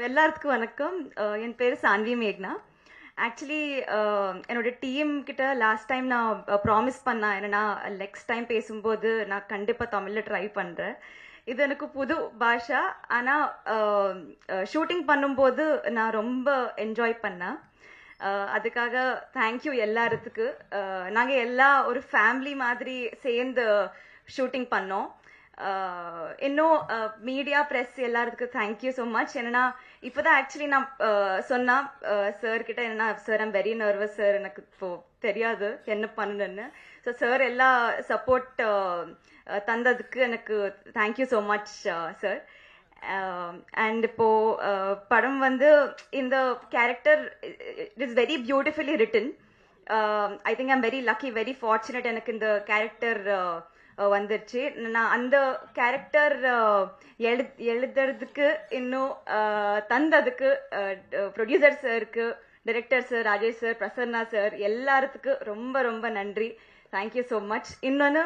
எல்லாருக்கும் வணக்கம். என் பேர் சான்வி மேக்னா. ஆக்சுவலி என்னோட டீம் கிட்ட லாஸ்ட் டைம் நான் ப்ராமிஸ் பண்ணேன், என்னன்னா நெக்ஸ்ட் டைம் பேசும்போது நான் கண்டிப்பாக தமிழில் ட்ரை பண்ணுறேன். இது எனக்கு புது பாஷா, ஆனால் ஷூட்டிங் பண்ணும்போது நான் ரொம்ப என்ஜாய் பண்ணேன். அதுக்காக தேங்க்யூ எல்லாத்துக்கு. நாங்கள் எல்லா ஒரு ஃபேமிலி மாதிரி சேர்ந்து ஷூட்டிங் பண்ணோம். இன்னும் மீடியா ப்ரெஸ் எல்லாத்துக்கும் தேங்க்யூ ஸோ மச். என்னன்னா இப்போதான் ஆக்சுவலி நான் சொன்னா சார் கிட்ட, என்னன்னா sir I'm very nervous sir, எனக்கு இப்போ தெரியாது என்ன பண்ணணுன்னு. ஸோ சார் எல்லா சப்போர்ட் தந்ததுக்கு எனக்கு thank you so much sir. And இப்போ படம் வந்து இந்த character it is very beautifully return. I think I'm very lucky, very fortunate. எனக்கு இந்த கேரக்டர் வந்துருச்சு. நான் அந்த கேரக்டர் எழுதுறதுக்கு இன்னும் தந்ததுக்கு ப்ரொடியூசர் சாருக்கு, director sir Rajesh sir, Prasanna sir எல்லாத்துக்கு ரொம்ப ரொம்ப நன்றி. Thank you so much. இன்னொன்று,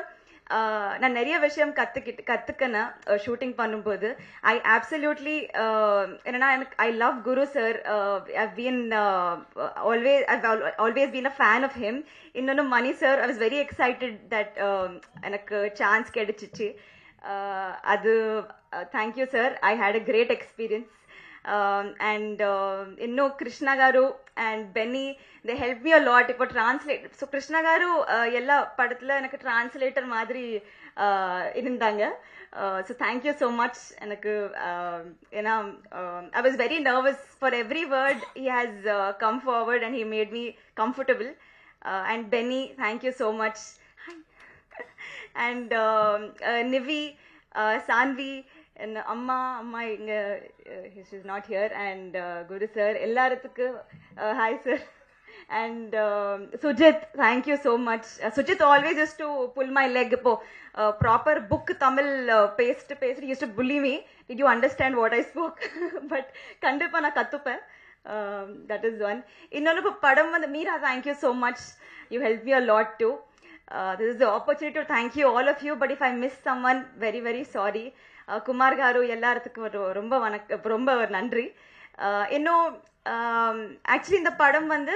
நான் நிறைய விஷயம் கற்றுக்கினேன் ஷூட்டிங் பண்ணும்போது. ஐ ஆப்சல்யூட்லி என்னன்னா எனக்கு I love Guru sir. I've been always been a fan of him. இன்னொன்று Mani sir, I was very excited that எனக்கு சான்ஸ் கிடைச்சிச்சு. அது thank you sir, I had a great experience. And இன்னும் Krishna garu and Benny, they helped me a lot. இப்போ translate, so Krishna garu எல்லா படத்தில் எனக்கு translator மாதிரி இருந்தாங்க. So thank you so much. எனக்கு ஏன்னா I was very nervous for every word. He has come forward and he made me comfortable. And Benny, thank you so much. And Nivi, Sanvi, அம்மா இங்கே is not here. And Guru sir எல்லாத்துக்கு hi sir. And Sujit, thank you so much. Sujit always used to pull my leg. Ipo proper book Tamil paste he used to bully me. Did you understand what I spoke? But kandipa na kattupen. That is one. Innonu padam vand Meera, thank you so much. You helped me a lot too. This is the opportunity to thank you, all of you. But if I miss someone, very very sorry. Kumar garu ellarthukku romba nandri. Inno actually இந்த படம் வந்து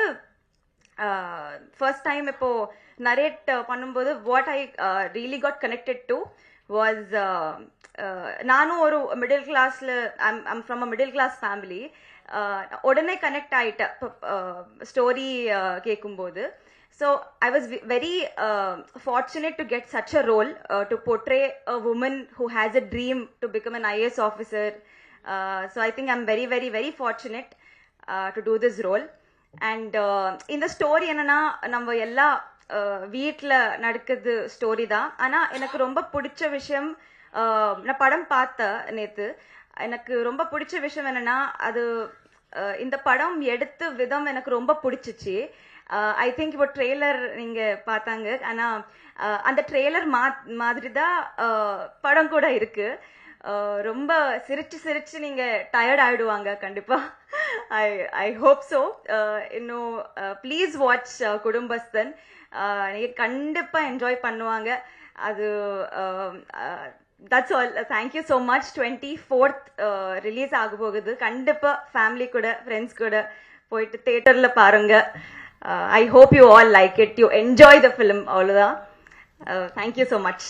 first time இப்போ narrate பண்ணும்போது what I really got connected to was, நானும் ஒரு middle கிளாஸில், I'm from a middle class family. உடனே connect ஆகிட்டேன் ஸ்டோரி கேட்கும்போது. So I was very fortunate to get such a role, to portray a woman who has a dream to become an IAS officer. So I think I'm very very very fortunate to do this role. And இந்த story என்னன்னா, நம்ம எல்லா வீட்டில் நடக்குது story தான். ஆனால் எனக்கு ரொம்ப பிடிச்ச விஷயம், நான் படம் பார்த்தேன் நேற்று, எனக்கு ரொம்ப பிடிச்ச விஷயம் என்னன்னா, அது இந்த படம் எடுத்த விதம் எனக்கு ரொம்ப பிடிச்சிச்சு. ஐ திங்க் இப்போ ட்ரெய்லர் நீங்கள் பார்த்தாங்க, ஆனால் அந்த ட்ரெய்லர் மாதிரி தான் படம் கூட இருக்கு. ரொம்ப சிரிச்சு நீங்க டயர்ட் ஆயிடுவாங்க கண்டிப்பா. I hope so. இன்னும் ப்ளீஸ் வாட்ச் குடும்பஸ்தன். நீங்க கண்டிப்பா என்ஜாய் பண்ணுவாங்க. அது that's all. Thank you so much. 24th release ஆக போகுது. கண்டிப்பா ஃபேமிலி கூட, ஃப்ரெண்ட்ஸ் கூட போயிட்டு தியேட்டர்ல பாருங்க. I hope you all like it, you enjoy the film. அவ்வளோதான். Thank you so much.